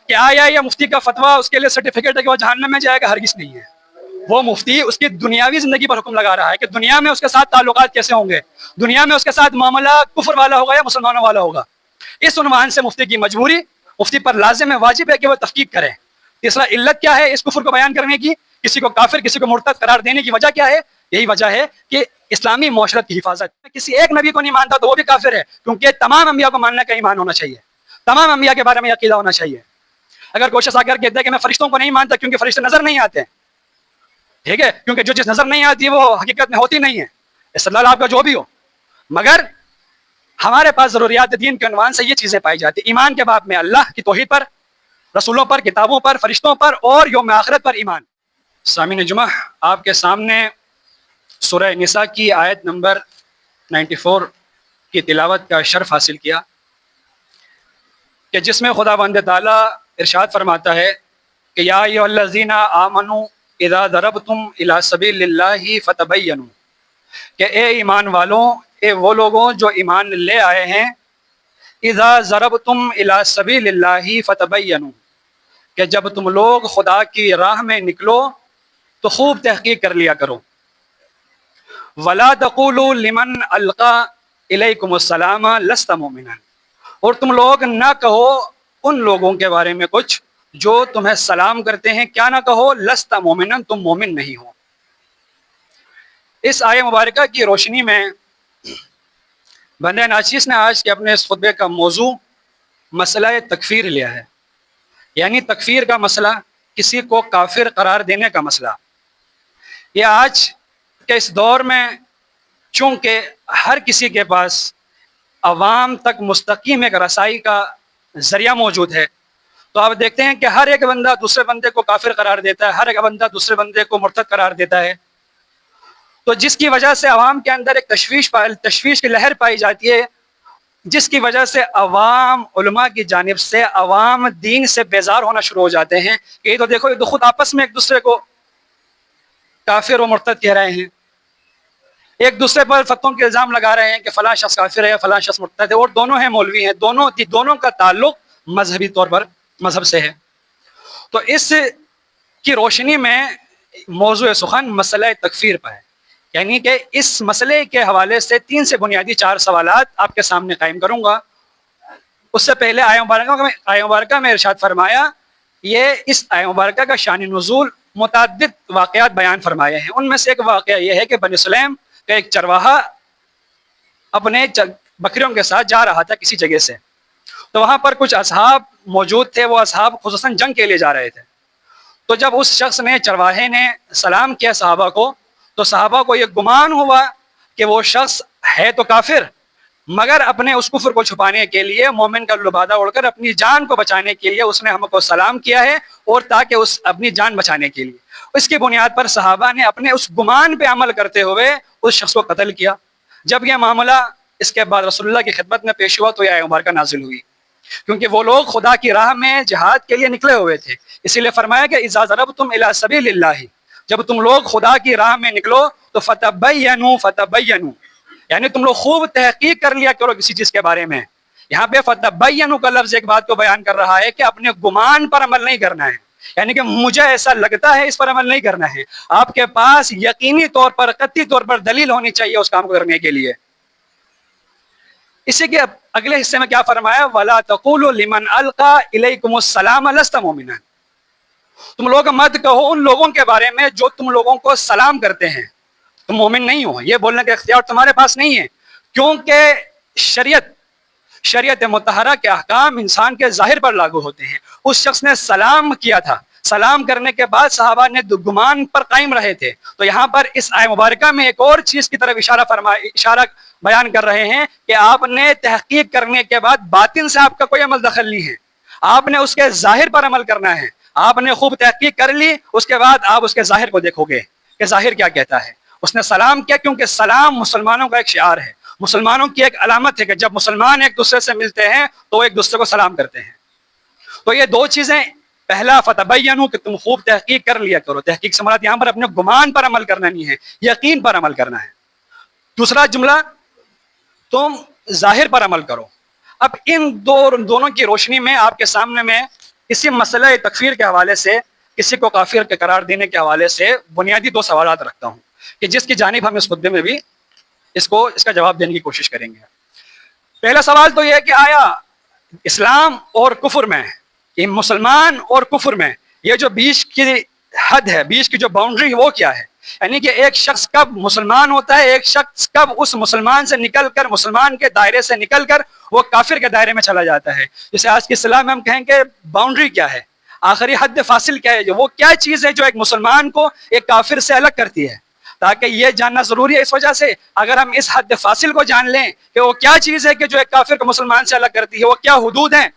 کہ آیا یہ مفتی کا فتویٰ اس کے لیے سرٹیفکیٹ ہے کہ وہ جہنم میں جائے گا؟ ہرگز نہیں ہے. وہ مفتی اس کی دنیاوی زندگی پر حکم لگا رہا ہے کہ دنیا میں اس کے ساتھ تعلقات کیسے ہوں گے، دنیا میں اس کے ساتھ معاملہ کفر والا ہوگا یا مسلمانوں والا ہوگا. اس عنوان سے مفتی کی مجبوری، مفتی پر لازم ہے، واجب ہے کہ وہ تحقیق کرے. تیسرا علت کیا ہے اس کفر کو بیان کرنے کی، کسی کو کافر کسی کو مرتد قرار دینے کی وجہ کیا ہے؟ یہی وجہ ہے کہ اسلامی معاشرت کی حفاظت. کسی ایک نبی کو نہیں مانتا تو وہ بھی کافر ہے، کیونکہ تمام انبیاء کو ماننے کا ایمان ہونا چاہیے، تمام انبیاء کے بارے میں عقیدہ ہونا چاہیے. اگر کوئی شخص آ کر کہتا ہے کہ میں فرشتوں کو نہیں مانتا کیونکہ فرشتے نظر نہیں آتے، ٹھیک ہے، کیونکہ جو چیز نظر نہیں آتی وہ حقیقت میں ہوتی نہیں ہے، استدلال آپ کا جو بھی ہو، مگر ہمارے پاس ضروریات دین کے عنوان سے یہ چیزیں پائی جاتی. ایمان کے باب میں اللہ کی توحید پر، رسولوں پر، کتابوں پر، فرشتوں پر اور یوم آخرت پر ایمان. سامعین جمعہ، آپ کے سامنے سورہ نساء کی آیت نمبر 94 کی تلاوت کا شرف حاصل کیا کہ جس میں خدا بند تعالیٰ ارشاد فرماتا ہے کہ یا ایھا الذین آمنوا اذا ضربتم الی سبیل اللہ فتبینوا، کہ اے ایمان والوں، اے وہ لوگوں جو ایمان لے آئے ہیں، اذا ضربتم الی سبیل اللہ فتبینوا، کہ جب تم لوگ خدا کی راہ میں نکلو تو خوب تحقیق کر لیا کرو. ولا تقولوا لمن القى الیکم السلام لست مؤمنا، اور تم لوگ نہ کہو ان لوگوں کے بارے میں کچھ جو تمہیں سلام کرتے ہیں، کیا نہ کہو لست مومنا، تم مومن نہیں ہو. اس آیہ مبارکہ کی روشنی میں بندہ ناچیز نے آج کے اپنے اس خطبے کا موضوع مسئلہ تکفیر لیا ہے، یعنی تکفیر کا مسئلہ، کسی کو کافر قرار دینے کا مسئلہ. یہ آج کے اس دور میں چونکہ ہر کسی کے پاس عوام تک مستقیم ایک رسائی کا ذریعہ موجود ہے، تو آپ دیکھتے ہیں کہ ہر ایک بندہ دوسرے بندے کو کافر قرار دیتا ہے، ہر ایک بندہ دوسرے بندے کو مرتد قرار دیتا ہے. تو جس کی وجہ سے عوام کے اندر ایک تشویش کی لہر پائی جاتی ہے، جس کی وجہ سے عوام علماء کی جانب سے عوام دین سے بیزار ہونا شروع ہو جاتے ہیں کہ یہ تو دیکھو، یہ تو خود آپس میں ایک دوسرے کو کافر و مرتد کہہ رہے ہیں، ایک دوسرے پر فتووں کے الزام لگا رہے ہیں کہ فلاں شخص کافر ہے، فلاں شخص مرتد ہے، اور دونوں ہیں مولوی ہیں، دونوں کا تعلق مذہبی طور پر مذہب سے ہے. تو اس کی روشنی میں موضوع سخن مسئلہ تکفیر پر ہے، یعنی کہ اس مسئلے کے حوالے سے 3 سے بنیادی 4 سوالات آپ کے سامنے قائم کروں گا. اس سے پہلے آیہ مبارکہ میں ارشاد فرمایا، یہ اس آیہ مبارکہ کا شان نزول متعدد واقعات بیان فرمائے ہیں. ان میں سے ایک واقعہ یہ ہے کہ بنی سلیم کا ایک چرواہا اپنے بکریوں کے ساتھ جا رہا تھا کسی جگہ سے، تو وہاں پر کچھ اصحاب موجود تھے، وہ اصحاب خصوصاً جنگ کے لیے جا رہے تھے. تو جب اس شخص نے، چرواہے نے سلام کیا صحابہ کو، تو صحابہ کو یہ گمان ہوا کہ وہ شخص ہے تو کافر، مگر اپنے اس کفر کو چھپانے کے لیے، مومن کا لبادہ اوڑھ کر اپنی جان کو بچانے کے لیے اس نے ہم کو سلام کیا ہے، اور تاکہ اپنی جان بچانے کے لیے. اس کی بنیاد پر صحابہ نے اپنے اس گمان پہ عمل کرتے ہوئے اس شخص کو قتل کیا. جب یہ معاملہ اس کے بعد رسول اللہ کی خدمت میں پیش ہوا تو یہ آیہ مبارکہ نازل ہوئی، کیونکہ وہ لوگ خدا کی راہ میں جہاد کے لیے نکلے ہوئے تھے. اسی لیے فرمایا کہ اذا ضربتم الی سبیل اللہ، جب تم لوگ خدا کی راہ میں نکلو تو فتبینوا، یعنی تم لوگ خوب تحقیق کر لیا کرو کسی چیز کے بارے میں. یہاں پہ فتبینوا کا لفظ ایک بات کو بیان کر رہا ہے کہ اپنے گمان پر عمل نہیں کرنا ہے، یعنی کہ مجھے ایسا لگتا ہے اس پر عمل نہیں کرنا ہے. آپ کے پاس یقینی طور پر، قطعی طور پر دلیل ہونی چاہیے اس کام کو کرنے کے لیے. اسی کے اگلے حصے میں کیا فرمایا، وَلَا تَقُولُوا لِمَنْ أَلْقَى إِلَيْكُمُ السَّلَامَ لَسْتَ مُؤْمِنًا، تم لوگ مت کہو ان لوگوں کے بارے میں جو تم لوگوں کو سلام کرتے ہیں تم مومن نہیں ہو. یہ بولنے کا اختیار تمہارے پاس نہیں ہے، کیونکہ شریعت مطہرہ کے احکام انسان کے ظاہر پر لاگو ہوتے ہیں. اس شخص نے سلام کیا تھا، سلام کرنے کے بعد صحابہ نے گمان پر قائم رہے تھے. تو یہاں پر اس آیہ مبارکہ میں ایک اور چیز کی طرف اشارہ بیان کر رہے ہیں کہ آپ نے تحقیق کرنے کے بعد باطن سے آپ کا کوئی عمل دخل نہیں ہے، آپ نے اس کے ظاہر پر عمل کرنا ہے. آپ نے خوب تحقیق کر لی، اس کے بعد آپ اس کے ظاہر کو دیکھو گے کہ ظاہر کیا کہتا ہے. اس نے سلام کیا کیونکہ سلام مسلمانوں کا ایک شعار ہے، مسلمانوں کی ایک علامت ہے کہ جب مسلمان ایک دوسرے سے ملتے ہیں تو وہ ایک دوسرے کو سلام کرتے ہیں. تو یہ 2 چیزیں، پہلا فتبینوا کہ تم خوب تحقیق کر لیا کرو. تحقیق سے مراد یہاں پر اپنے گمان پر عمل کرنا نہیں ہے، یقین پر عمل کرنا ہے. دوسرا جملہ، تم ظاہر پر عمل کرو. اب ان دونوں کی روشنی میں آپ کے سامنے میں اسی مسئلہ تکفیر کے حوالے سے، کسی کو کافر کے قرار دینے کے حوالے سے بنیادی 2 سوالات رکھتا ہوں کہ جس کی جانب ہم اس خطبے میں بھی اس کا جواب دینے کی کوشش کریں گے۔ پہلا سوال تو یہ ہے کہ آیا اسلام اور کفر میں، یہ مسلمان اور کفر میں یہ جو بیچ کی حد ہے، بیچ کی جو باؤنڈری وہ کیا ہے؟ یعنی کہ ایک شخص کب مسلمان ہوتا ہے، ایک شخص کب اس مسلمان سے نکل کر، مسلمان کے دائرے سے نکل کر وہ کافر کے دائرے میں چلا جاتا ہے؟ جیسے آج کی اصطلاح میں ہم کہیں کہ باؤنڈری کیا ہے، آخری حد فاصل کیا ہے، وہ کیا چیز ہے جو ایک مسلمان کو ایک کافر سے الگ کرتی ہے؟ تاکہ یہ جاننا ضروری ہے۔ اس وجہ سے اگر ہم اس حد فاصل کو جان لیں کہ وہ کیا چیز ہے کہ جو ایک کافر کو مسلمان سے الگ کرتی ہے، وہ کیا حدود ہیں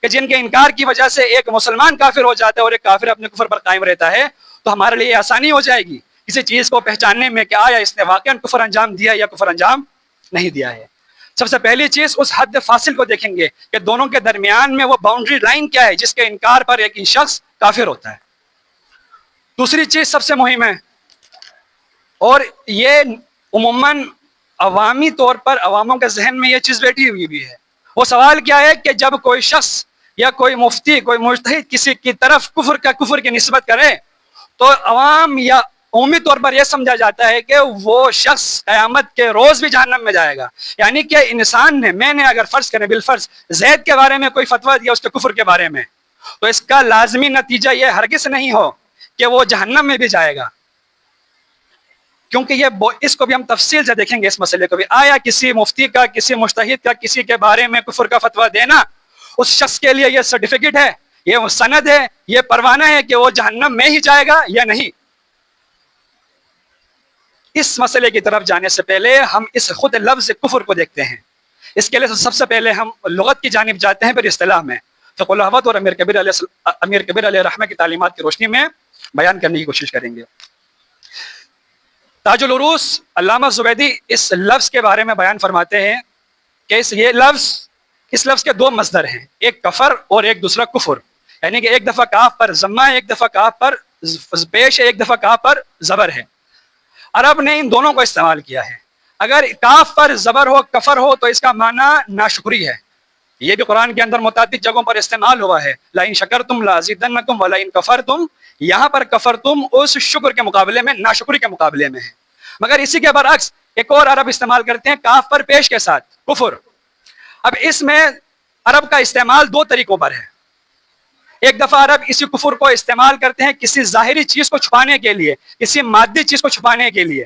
کہ جن کے انکار کی وجہ سے ایک مسلمان کافر ہو جاتا ہے اور ایک کافر اپنے کفر پر قائم رہتا ہے، تو ہمارے لیے آسانی ہو جائے گی کسی چیز کو پہچاننے میں کہ آیا اس نے واقعاً کفر انجام دیا یا کفر انجام نہیں دیا ہے۔ سب سے پہلی چیز اس حد فاصل کو دیکھیں گے کہ دونوں کے درمیان میں وہ باؤنڈری لائن کیا ہے جس کے انکار پر ایک شخص کافر ہوتا ہے۔ دوسری چیز سب سے مہم ہے، اور یہ عموماً عوامی طور پر عواموں کے ذہن میں یہ چیز بیٹھی ہوئی بھی ہے، وہ سوال کیا ہے کہ جب کوئی شخص یا کوئی مفتی، کوئی مجتہد کسی کی طرف کفر کی نسبت کرے تو عوام یا عمومی طور پر یہ سمجھا جاتا ہے کہ وہ شخص قیامت کے روز بھی جہنم میں جائے گا۔ یعنی کہ انسان نے، میں نے اگر فرض کریں بالفرض زید کے بارے میں کوئی فتویٰ دیا اس کے کفر کے بارے میں، تو اس کا لازمی نتیجہ یہ ہرگز نہیں ہو کہ وہ جہنم میں بھی جائے گا، کیونکہ یہ اس کو بھی ہم تفصیل سے دیکھیں گے، اس مسئلے کو بھی۔ آیا کسی مفتی کا، کسی مجتہد کا کسی کے بارے میں کفر کا فتویٰ دینا اس شخص کے لیے یہ سرٹیفکیٹ ہے، یہ سند ہے، یہ پروانہ ہے کہ وہ جہنم میں ہی جائے گا یا نہیں؟ اس مسئلے کی طرف جانے سے پہلے ہم اس خود لفظ کفر کو دیکھتے ہیں۔ اس کے لیے سب سے پہلے ہم لغت کی جانب جاتے ہیں، پھر اصطلاح میں فقہ الہوت اور امیر کبیر علیہ رحمہ کی تعلیمات کی روشنی میں بیان کرنے کی کوشش کریں گے۔ تاج العروس علامہ زبیدی اس لفظ کے بارے میں بیان فرماتے ہیں کہ اس لفظ کے 2 مصدر ہیں، ایک کفر اور ایک دوسرا کفر، یعنی کہ ایک دفعہ کاف پر ضمہ ہے، ایک دفعہ کاف پر پیش ہے، ایک دفعہ کاف پر زبر ہے۔ عرب نے ان دونوں کو استعمال کیا ہے۔ اگر کاف پر زبر ہو، کفر ہو، تو اس کا معنی ناشکری ہے۔ یہ بھی قرآن کے اندر متعدد جگہوں پر استعمال ہوا ہے، لَإِن شَكَرْتُمْ لَأَزِيدَنَّكُمْ وَلَإِن كَفَرْتُمْ، یہاں پر کفرتم اس شکر کے مقابلے میں، ناشکری کے مقابلے میں ہے۔ مگر اسی کے برعکس ایک اور عرب استعمال کرتے ہیں کاف پر پیش کے ساتھ، کفر۔ اب اس میں عرب کا استعمال 2 طریقوں پر ہے۔ ایک دفعہ عرب اسی کفر کو استعمال کرتے ہیں کسی ظاہری چیز کو چھپانے کے لیے، کسی مادی چیز کو چھپانے کے لیے۔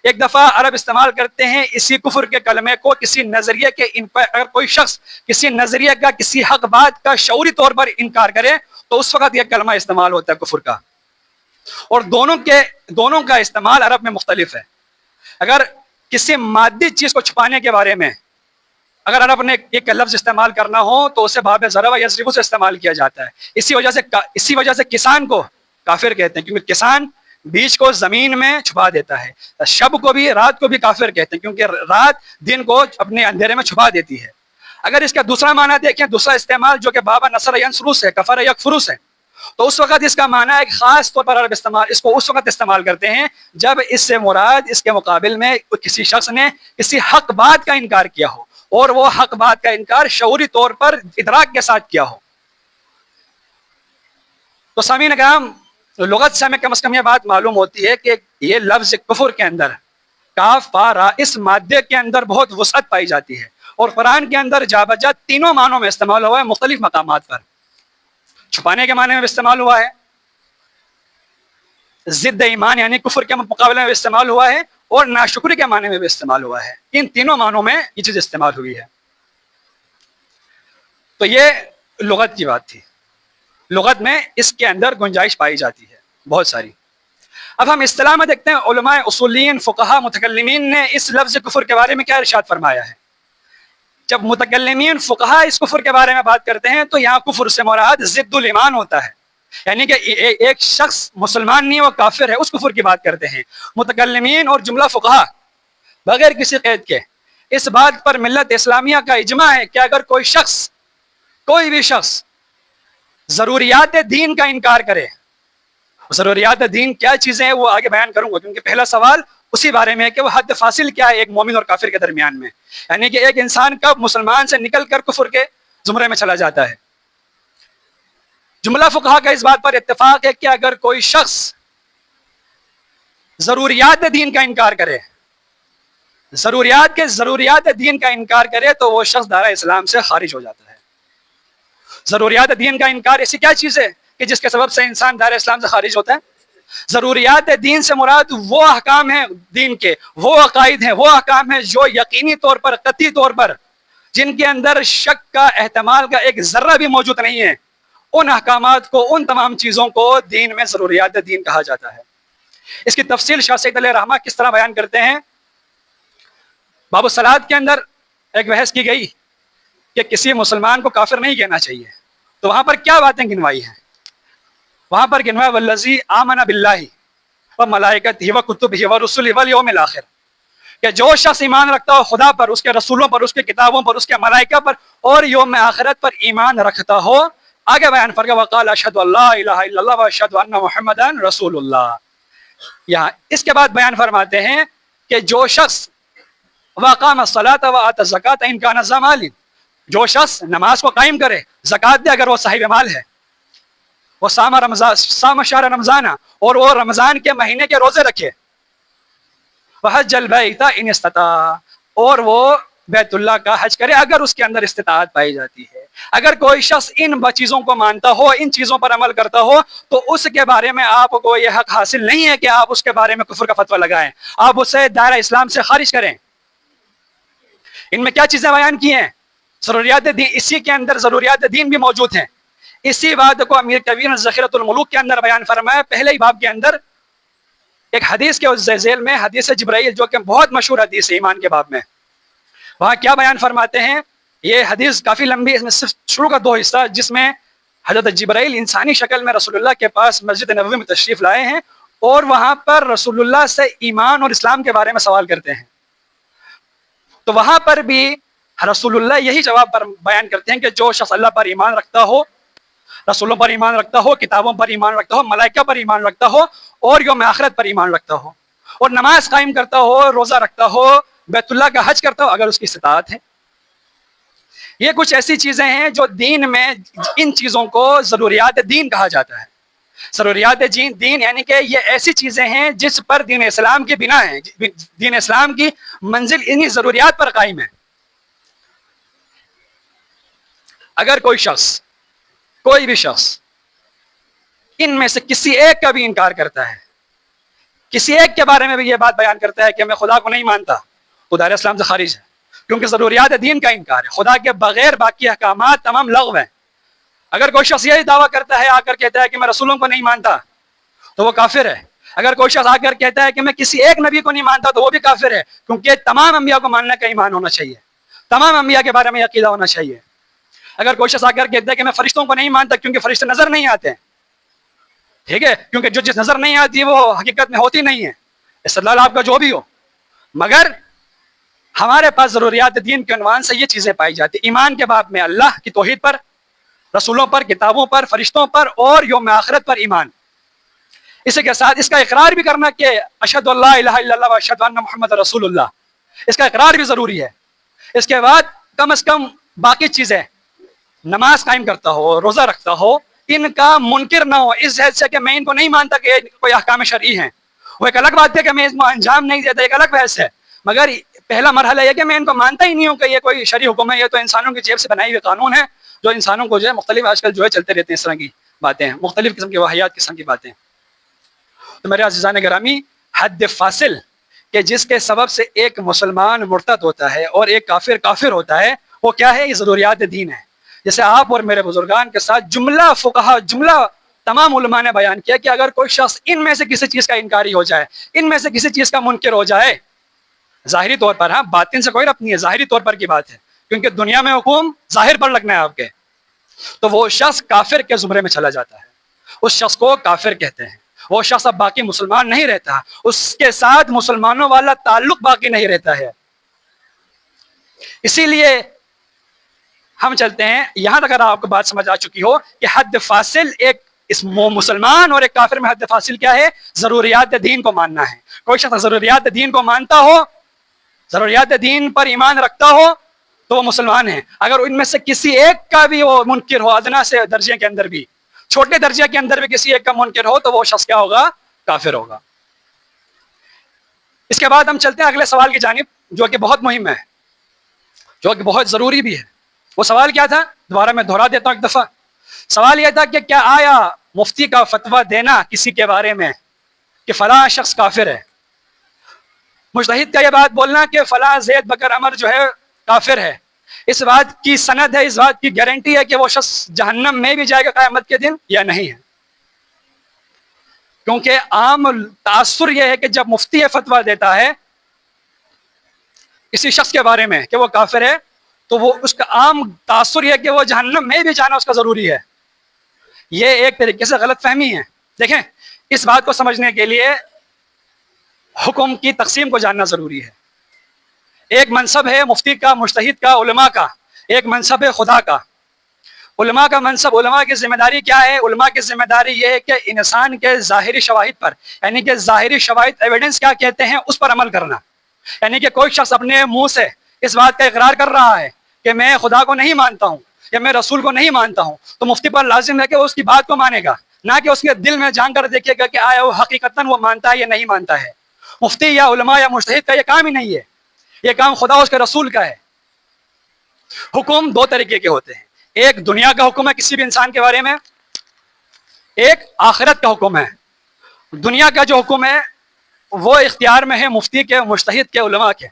ایک دفعہ عرب استعمال کرتے ہیں اسی کفر کے کلمے کو کسی نظریے کے اگر کوئی شخص کسی نظریے کا، کسی حق بات کا شعوری طور پر انکار کرے تو اس وقت یہ کلمہ استعمال ہوتا ہے کفر کا۔ اور دونوں کا استعمال عرب میں مختلف ہے۔ اگر کسی مادی چیز کو چھپانے کے بارے میں اگر عرب نے ایک لفظ استعمال کرنا ہو تو اسے باب ضرب یا یضرب سے استعمال کیا جاتا ہے۔ اسی وجہ سے کسان کو کافر کہتے ہیں، کیونکہ کسان بیج کو زمین میں چھپا دیتا ہے۔ شب کو بھی، رات کو بھی کافر کہتے ہیں، کیونکہ رات دن کو اپنے اندھیرے میں چھپا دیتی ہے۔ اگر اس کا دوسرا معنی دیکھیں، دوسرا استعمال جو کہ بابا نصر ینصر سے، کفر یکفر سے، تو اس وقت اس کا معنی ایک خاص طور پر عرب اس کو اس وقت استعمال کرتے ہیں جب اس سے مراد اس کے مقابل میں کسی شخص نے کسی حق بات کا انکار کیا ہو، اور وہ حق بات کا انکار شعوری طور پر ادراک کے ساتھ کیا ہو۔ تو سامعین کرام، لغت سے ہمیں کم از کم یہ بات معلوم ہوتی ہے کہ یہ لفظ کفر کے اندر کاف پا را، اس مادے کے اندر بہت وسعت پائی جاتی ہے، اور قرآن کے اندر جا بجا 3 معنوں میں استعمال ہوا ہے، مختلف مقامات پر۔ چھپانے کے معنی میں بھی استعمال ہوا ہے، ضد ایمان یعنی کفر کے مقابلے میں بھی استعمال ہوا ہے، اور ناشکری کے معنی میں بھی استعمال ہوا ہے۔ ان 3 معنوں میں یہ چیز استعمال ہوئی ہے۔ تو یہ لغت کی بات تھی۔ لغت میں اس کے اندر گنجائش پائی جاتی ہے بہت ساری۔ اب ہم اصطلاح میں دیکھتے ہیں علماء اصولین، فقہا، متکلمین نے اس لفظ کفر کے بارے میں کیا ارشاد فرمایا ہے۔ جب متکلمین فقہا اس کفر کے بارے میں بات کرتے ہیں تو یہاں کفر سے مراد ضد الایمان ہوتا ہے، یعنی کہ ایک شخص مسلمان نہیں، وہ کافر ہے، اس کفر کی بات کرتے ہیں۔ متکلمین اور جملہ فقہا بغیر کسی قید کے اس بات پر ملت اسلامیہ کا اجماع ہے کہ اگر کوئی بھی شخص ضروریات دین کا انکار کرے، ضروریات دین کیا چیزیں ہیں وہ آگے بیان کروں گا، کیونکہ پہلا سوال اسی بارے میں ہے کہ وہ حد فاصل کیا ہے ایک مومن اور کافر کے درمیان میں، یعنی کہ ایک انسان کب مسلمان سے نکل کر کفر کے زمرے میں چلا جاتا ہے۔ جملہ فقہا کا اس بات پر اتفاق ہے کہ اگر کوئی شخص ضروریات دین کا انکار کرے، ضروریات دین کا انکار کرے تو وہ شخص دائرہ اسلام سے خارج ہو جاتا ہے۔ ضروریات دین کا انکار ایسی کیا چیز ہے کہ جس کے سبب سے انسان دائرہ اسلام سے خارج ہوتا ہے؟ ضروریات دین سے مراد وہ احکام ہیں دین کے، وہ عقائد ہیں، وہ احکام ہیں جو یقینی طور پر، قطعی طور پر، جن کے اندر شک کا، احتمال کا ایک ذرہ بھی موجود نہیں ہے، ان احکامات کو، ان تمام چیزوں کو دین میں ضروریات دین کہا جاتا ہے۔ اس کی تفصیل شاہ سید علیہ رحمہ کس طرح بیان کرتے ہیں؟ باب الصلاۃ کے اندر ایک بحث کی گئی کہ کسی مسلمان کو کافر نہیں کہنا چاہیے، تو وہاں پر کیا باتیں گنوائی ہیں؟ وہاں پر گنوایا والذی آمن باللہ وملائکتہ وکتبہ ورسلہ والیوم الآخر، کہ جو شخص ایمان رکھتا ہو خدا پر، اس کے رسولوں پر، اس کے کتابوں پر، اس کے ملائکہ پر اور یوم آخرت پر ایمان رکھتا ہو، آگے بیان فرمایا وقال اشہد ان لا الہ الا اللہ واشہد ان محمدا رسول اللہ۔ یہاں اس کے بعد بیان فرماتے ہیں کہ جو شخص وَأَقَامَ الصَّلَاةَ وَآتَى الزَّكَاةَ إِن كَانَ ذَا مَالٍ، جو شخص نماز کو قائم کرے، زکوٰۃ دے اگر وہ صاحب مال ہے، وہ صام شہر رمضان، اور وہ رمضان کے مہینے کے روزے رکھے، وَحَجَّ الْبَيْتَ إِنِ اسْتَطَاعَ، اور وہ بیت اللہ کا حج کرے اگر اس کے اندر استطاعت پائی جاتی ہے۔ اگر کوئی شخص ان چیزوں کو مانتا ہو، ان چیزوں پر عمل کرتا ہو، تو اس کے بارے میں آپ کو یہ حق حاصل نہیں ہے کہ آپ اس کے بارے میں کفر کا فتویٰ لگائیں، آپ اسے دائرہ اسلام سے خارج کریں۔ ان میں کیا چیزیں بیان کی ہیں؟ ضروریات دین، اسی کے اندر ضروریات دین بھی موجود ہیں۔ اسی بات کو امیر کبیر نے ذخیرۃ الملوک کے اندر بیان فرمایا، پہلے ہی باب کے اندر ایک حدیث کے ذیل میں، حدیث جبرائیل جو کہ بہت مشہور حدیث ہے ایمان کے باب میں، وہاں کیا بیان فرماتے ہیں؟ یہ حدیث کافی لمبی ہے، اس میں صرف شروع کا 2 حصہ، جس میں حضرت جبرائیل انسانی شکل میں رسول اللہ کے پاس مسجد نبوی میں تشریف لائے ہیں اور وہاں پر رسول اللہ سے ایمان اور اسلام کے بارے میں سوال کرتے ہیں۔ تو وہاں پر بھی رسول اللہ یہی جواب پر بیان کرتے ہیں کہ جو شخص اللہ پر ایمان رکھتا ہو، رسولوں پر ایمان رکھتا ہو، کتابوں پر ایمان رکھتا ہو، ملائکہ پر ایمان رکھتا ہو اور یوم آخرت پر ایمان رکھتا ہو، اور نماز قائم کرتا ہو، روزہ رکھتا ہو، بیت اللہ کا حج کرتا ہو اگر اس کی استطاعت ہے۔ یہ کچھ ایسی چیزیں ہیں جو دین میں، ان چیزوں کو ضروریات دین کہا جاتا ہے۔ ضروریات دین یعنی کہ یہ ایسی چیزیں ہیں جس پر دین اسلام کی بنا ہے، دین اسلام کی منزل انہی ضروریات پر قائم ہے۔ اگر کوئی بھی شخص ان میں سے کسی ایک کا بھی انکار کرتا ہے، کسی ایک کے بارے میں بھی یہ بات بیان کرتا ہے کہ میں خدا کو نہیں مانتا، وہ دائرہ اسلام سے خارج ہے، کیونکہ ضروریات دین کا انکار ہے۔ خدا کے بغیر باقی احکامات تمام لغو ہیں۔ اگر کوئی شخص یہی دعویٰ کرتا ہے، آ کر کہتا ہے کہ میں رسولوں کو نہیں مانتا، تو وہ کافر ہے۔ اگر کوئی شخص آ کر کہتا ہے کہ میں کسی ایک نبی کو نہیں مانتا، تو وہ بھی کافر ہے، کیونکہ تمام انبیاء کو ماننے کا ایمان ہونا چاہیے، تمام انبیاء کے بارے میں عقیدہ ہونا چاہیے۔ اگر کوئی شخص آ کر کہتا ہے کہ میں فرشتوں کو نہیں مانتا کیونکہ فرشتے نظر نہیں آتے ہیں، ٹھیک ہے، کیونکہ جو چیز نظر نہیں آتی وہ حقیقت میں ہوتی نہیں ہے، استدلال آپ کا جو بھی ہو، مگر ہمارے پاس ضروریات دین کے عنوان سے یہ چیزیں پائی جاتی۔ ایمان کے باب میں اللہ کی توحید پر، رسولوں پر، کتابوں پر، فرشتوں پر اور یوم آخرت پر ایمان، اسی کے ساتھ اس کا اقرار بھی کرنا کہ اشہد ان لا الہ الا اللہ و اشہد ان محمد رسول اللہ، اس کا اقرار بھی ضروری ہے۔ اس کے بعد کم از کم باقی چیزیں، نماز قائم کرتا ہو، روزہ رکھتا ہو، ان کا منکر نہ ہو، اس حیث سے کہ میں ان کو نہیں مانتا کہ کوئی احکام شرعی ہیں۔ وہ ایک الگ بات ہے کہ میں اس کو انجام نہیں دیتا، ایک الگ بحث ہے، مگر پہلا مرحلہ یہ کہ میں ان کو مانتا ہی نہیں ہوں کہ یہ کوئی شرعی حکم ہے، یہ تو انسانوں کی جیب سے بنائی ہوئی قانون ہے جو انسانوں کو جو ہے مختلف آج کل جو ہے چلتے رہتے ہیں، اس طرح کی باتیں ہیں، مختلف قسم کی واحیات قسم کی باتیں۔ تو میرے عزیزان گرامی، حد فاصل کہ جس کے سبب سے ایک مسلمان مرتد ہوتا ہے اور ایک کافر ہوتا ہے، وہ کیا ہے؟ یہ ضروریات دین ہے۔ جیسے آپ اور میرے بزرگان کے ساتھ جملہ تمام علماء نے بیان کیا کہ اگر کوئی شخص ان میں سے کسی چیز کا انکاری ہو جائے، ان میں سے کسی چیز کا منکر ہو جائے، ظاہری طور پر، ہاں باطن سے کوئی ربط نہیں ہے، ظاہری طور پر کی بات ہے، کیونکہ دنیا میں حکم ظاہر پر لگنا ہے آپ کے، تو وہ شخص کافر کے زمرے میں چلا جاتا ہے، اس شخص کو کافر کہتے ہیں۔ وہ شخص اب باقی مسلمان نہیں رہتا، اس کے ساتھ مسلمانوں والا تعلق باقی نہیں رہتا ہے۔ اسی لیے ہم چلتے ہیں یہاں تک، اگر آپ کو بات سمجھ آ چکی ہو کہ حد فاصل ایک اس مسلمان اور ایک کافر میں حد فاصل کیا ہے؟ ضروریات دین کو ماننا ہے۔ کوئی شخص ضروریات دین کو مانتا ہو، ضروریات دین پر ایمان رکھتا ہو، تو وہ مسلمان ہے۔ اگر ان میں سے کسی ایک کا بھی وہ منکر ہو، ادنا سے درجے کے اندر بھی، چھوٹے درجے کے اندر بھی کسی ایک کا منکر ہو تو وہ شخص کیا ہوگا؟ کافر ہوگا۔ اس کے بعد ہم چلتے ہیں اگلے سوال کی جانب، جو کہ بہت مہم ہے، جو کہ بہت ضروری بھی ہے۔ وہ سوال کیا تھا؟ دوبارہ میں دہرا دیتا ہوں ایک دفعہ۔ سوال یہ تھا کہ کیا آیا مفتی کا فتویٰ دینا کسی کے بارے میں کہ فلاں شخص کافر ہے، مجتہد کا یہ بات بولنا کہ فلاں زید بکر عمر جو ہے کافر ہے، اس بات کی سند ہے، اس بات کی گارنٹی ہے کہ وہ شخص جہنم میں بھی جائے گا قیامت کے دن یا نہیں ہے؟ کیونکہ عام تاثر یہ ہے کہ جب مفتی یہ فتویٰ دیتا ہے کسی شخص کے بارے میں کہ وہ کافر ہے، تو وہ اس کا عام تاثر یہ ہے کہ وہ جہنم میں بھی جانا اس کا ضروری ہے۔ یہ ایک طریقے سے غلط فہمی ہے۔ دیکھیں، اس بات کو سمجھنے کے لیے حکم کی تقسیم کو جاننا ضروری ہے۔ ایک منصب ہے مفتی کا، مجتہد کا، علماء کا، ایک منصب ہے خدا کا۔ علماء کا منصب، علماء کی ذمہ داری کیا ہے؟ علماء کی ذمہ داری یہ ہے کہ انسان کے ظاہری شواہد پر، یعنی کہ ظاہری شواہد ایویڈنس کیا کہتے ہیں اس پر عمل کرنا۔ یعنی کہ کوئی شخص اپنے منہ سے اس بات کا اقرار کر رہا ہے کہ میں خدا کو نہیں مانتا ہوں یا میں رسول کو نہیں مانتا ہوں، تو مفتی پر لازم ہے کہ وہ اس کی بات کو مانے گا، نہ کہ اس کے دل میں جان کر دیکھے گا کہ آیا وہ حقیقتاً وہ مانتا ہے یا نہیں مانتا ہے۔ مفتی یا علماء یا مجتہد کا یہ کام ہی نہیں ہے، یہ کام خدا اس کے رسول کا ہے۔ حکم دو طریقے کے ہوتے ہیں، ایک دنیا کا حکم ہے کسی بھی انسان کے بارے میں، ایک آخرت کا حکم ہے۔ دنیا کا جو حکم ہے وہ اختیار میں ہے مفتی کے، مجتہد کے، علماء کے۔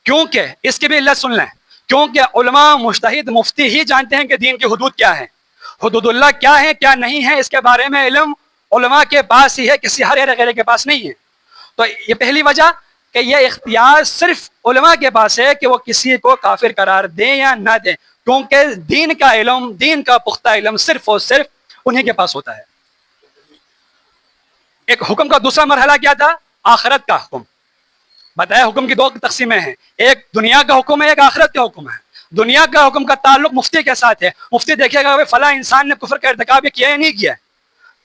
کیونکہ اس کی بھی علت سن لیں، کیونکہ علماء، مجتہد، مفتی ہی جانتے ہیں کہ دین کی حدود کیا ہیں، حدود اللہ کیا ہے کیا نہیں ہے، اس کے بارے میں علم علماء کے پاس ہی ہے، کسی ہر غیرے کے پاس نہیں ہے۔ تو یہ پہلی وجہ کہ یہ اختیار صرف علماء کے پاس ہے کہ وہ کسی کو کافر قرار دیں یا نہ دیں، کیونکہ دین کا علم، دین کا پختہ علم صرف اور صرف انہی کے پاس ہوتا ہے۔ ایک حکم کا دوسرا مرحلہ کیا تھا؟ آخرت کا حکم۔ بتایا حکم کی دو تقسیمیں ہیں، ایک دنیا کا حکم ہے، ایک آخرت کا حکم ہے۔ دنیا کا حکم کا تعلق مفتی کے ساتھ ہے، مفتی دیکھے گا فلاں انسان نے کفر کا ارتکاب کیا یا نہیں کیا ہے،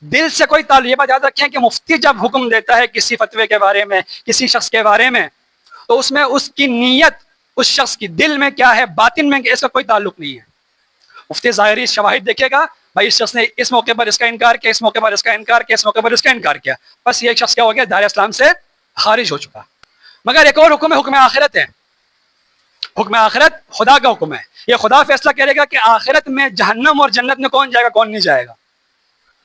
دل سے کوئی تعلق۔ یہ بات یاد رکھیں کہ مفتی جب حکم دیتا ہے کسی فتوے کے بارے میں، کسی شخص کے بارے میں، تو اس میں اس کی نیت، اس شخص کی دل میں کیا ہے، باطن میں اس کا کوئی تعلق نہیں ہے۔ مفتی ظاہری شواہد دیکھے گا، بھائی اس شخص نے اس موقع پر اس کا انکار کیا، اس موقع پر اس کا انکار کیا، اس موقع پر اس کا انکار کیا، بس یہ ایک شخص کیا ہو گیا؟ دائرہ اسلام سے خارج ہو چکا۔ مگر ایک اور حکم ہے، حکم آخرت ہے۔ حکم آخرت خدا کا حکم ہے، یہ خدا فیصلہ کرے گا کہ آخرت میں جہنم اور جنت میں کون جائے گا کون نہیں جائے گا۔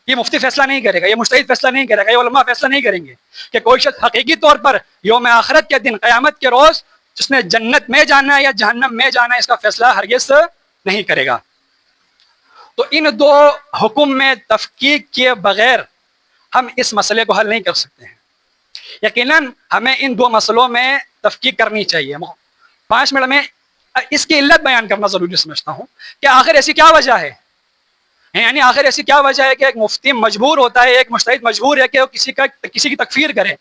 یہ مفتی فیصلہ نہیں کرے گا، یہ مجتہد فیصلہ نہیں کرے گا، یہ علماء فیصلہ نہیں کریں گے کہ کوئی شخص حقیقی طور پر یوم آخرت کے دن، قیامت کے روز جس نے جنت میں جانا ہے یا جہنم میں جانا ہے، اس کا فیصلہ ہرگز نہیں کرے گا۔ تو ان دو حکم میں تفکیک کیے بغیر ہم اس مسئلے کو حل نہیں کر سکتے ہیں۔ یقیناً ہمیں ان دو مسئلوں میں تفکیک کرنی چاہیے۔ 5 منٹ میں اس کی علت بیان کرنا ضروری سمجھتا ہوں کہ آخر ایسی کیا وجہ ہے، یعنی آخر ایسی کیا وجہ ہے کہ ایک مفتی مجبور ہوتا ہے، ایک مجتہد مجبور ہے کہ وہ کسی کی تکفیر کرے،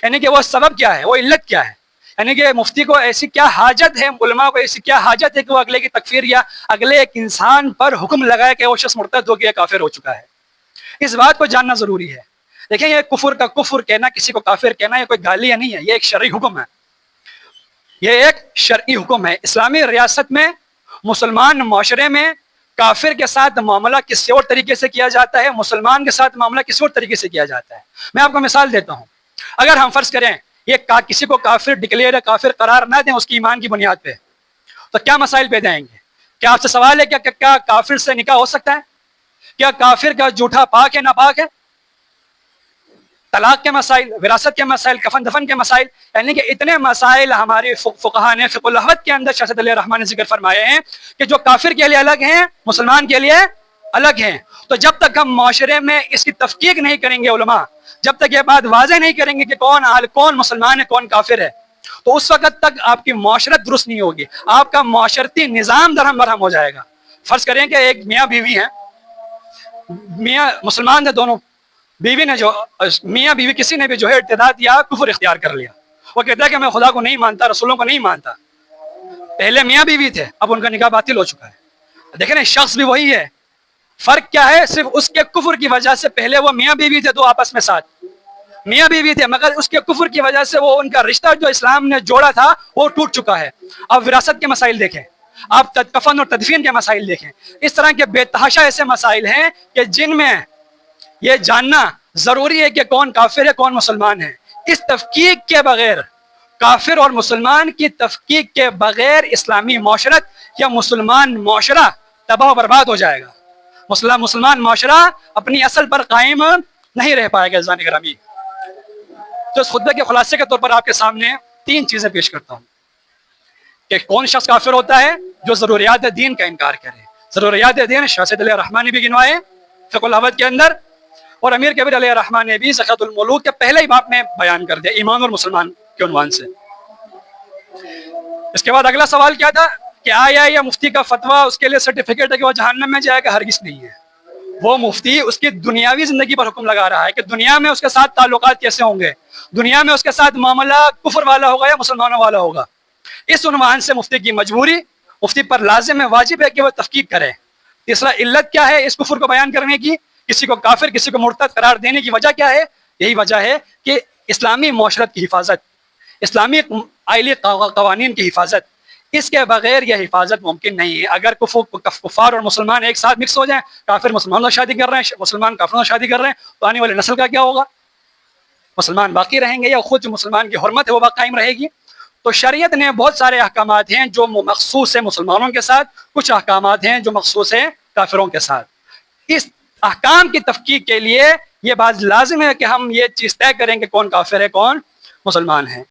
یعنی کہ وہ سبب کیا ہے، وہ علت کیا ہے، یعنی کہ مفتی کو ایسی کیا حاجت ہے، علماء کو ایسی کیا حاجت ہے کہ وہ اگلے کی تکفیر یا اگلے ایک انسان پر حکم لگائے کہ وہ شخص مرتد ہو گیا، کافر ہو چکا ہے۔ اس بات کو جاننا ضروری ہے۔ دیکھیں، یہ کفر کا کفر کہنا، کسی کو کافر کہنا، یہ کوئی گالی نہیں ہے، یہ ایک شرعی حکم ہے، یہ ایک شرعی حکم ہے۔ اسلامی ریاست میں، مسلمان معاشرے میں کافر کے ساتھ معاملہ کسی اور طریقے سے کیا جاتا ہے، مسلمان کے ساتھ معاملہ کسی اور طریقے سے کیا جاتا ہے۔ میں آپ کو مثال دیتا ہوں، اگر ہم فرض کریں یہ کسی کو کافر ڈکلیئر، کافر قرار نہ دیں اس کی ایمان کی بنیاد پہ، تو کیا مسائل پیدا آئیں گے؟ کیا آپ سے سوال ہے کیا کافر سے نکاح ہو سکتا ہے؟ کیا کافر کا جھوٹا پاک ہے ناپاک ہے؟ طلاق کے مسائل، وراثت کے مسائل، کفن دفن کے مسائل، یعنی کہ اتنے مسائل ہمارے فقہا نے فقہ الاحوت کے اندر شاہ سید علیہ الرحمٰن نے ذکر فرمائے ہیں کہ جو کافر کے لیے الگ ہیں، مسلمان کے لیے الگ ہیں۔ تو جب تک ہم معاشرے میں اس کی تفکیک نہیں کریں گے، علماء جب تک یہ بات واضح نہیں کریں گے کہ کون مسلمان ہے کون کافر ہے، تو اس وقت تک آپ کی معاشرت درست نہیں ہوگی، آپ کا معاشرتی نظام درہم برہم ہو جائے گا۔ فرض کریں کہ ایک میاں بیوی ہیں، میاں مسلمان تھے دونوں، بیوی نے جو میاں بیوی کسی نے بھی جو ہے ارتداد یا کفر اختیار کر لیا، وہ کہتا ہے کہ میں خدا کو نہیں مانتا، رسولوں کو نہیں مانتا۔ پہلے میاں بیوی تھے، اب ان کا نکاح باطل ہو چکا ہے۔ دیکھیں نا، شخص بھی وہی ہے، فرق کیا ہے؟ صرف اس کے کفر کی وجہ سے پہلے وہ میاں بیوی تھے، دو آپس میں ساتھ میاں بیوی تھے، مگر اس کے کفر کی وجہ سے وہ ان کا رشتہ جو اسلام نے جوڑا تھا وہ ٹوٹ چکا ہے۔ اب وراثت کے مسائل دیکھیں، آپ کفن اور تدفین کے مسائل دیکھیں. اس طرح کے بے تحاشا ایسے مسائل ہیں کہ جن میں یہ جاننا ضروری ہے کہ کون کافر ہے کون مسلمان ہے. اس تفکیک کے بغیر، کافر اور مسلمان کی تفکیک کے بغیر اسلامی معاشرت یا مسلمان معاشرہ تباہ و برباد ہو جائے گا. مسلمان معاشرہ اپنی اصل پر قائم نہیں رہ پائے گا. عزیزان گرامی، تو اس خطبے کے خلاصے کے طور پر آپ کے سامنے 3 چیزیں پیش کرتا ہوں کہ کون شخص کافر ہوتا ہے؟ جو ضروریات دین کا انکار کرے. ضروریات دین شاہ سید علیہ الرحمٰن نے بھی گنوائے فقہ الحوت کے اندر، اور امیر کبیر علیہ الرحمٰن نے بھی زکوٰۃ المولود کے پہلے ہی باب میں بیان کر دیا، ایمان اور مسلمان کے عنوان سے. اس کے بعد اگلا سوال کیا تھا کہ آیا یہ مفتی کا فتویٰ اس کے لیے سرٹیفکیٹ ہے کہ وہ جہنم میں جائے گا؟ ہرگز نہیں ہے. وہ مفتی اس کی دنیاوی زندگی پر حکم لگا رہا ہے کہ دنیا میں اس کے ساتھ تعلقات کیسے ہوں گے، دنیا میں اس کے ساتھ معاملہ کفر والا ہوگا یا مسلمانوں والا ہوگا. اس عنوان سے مفتی کی مجبوری، مفتی پر لازم ہے، واجب ہے کہ وہ تحقیق کرے. تیسرا، علت کیا ہے اس کفر کو بیان کرنے کی، کسی کو کافر کسی کو مرتد قرار دینے کی وجہ کیا ہے؟ یہی وجہ ہے کہ اسلامی معاشرت کی حفاظت، اسلامی آئلی قوانین کی حفاظت. اس کے بغیر یہ حفاظت ممکن نہیں ہے. اگر کفار اور مسلمان ایک ساتھ مکس ہو جائیں، کافر مسلمانوں سے شادی کر رہے ہیں، مسلمان کافروں سے شادی کر رہے ہیں، تو آنے والے نسل کا کیا ہوگا؟ مسلمان باقی رہیں گے یا خود جو مسلمان کی حرمت ہے وہ قائم رہے گی؟ تو شریعت نے بہت سارے احکامات ہیں جو مخصوص ہیں مسلمانوں کے ساتھ، کچھ احکامات ہیں جو مخصوص ہیں کافروں کے ساتھ. اس احکام کی تفکیک کے لیے یہ بات لازم ہے کہ ہم یہ چیز طے کریں کہ کون کافر ہے کون مسلمان ہے.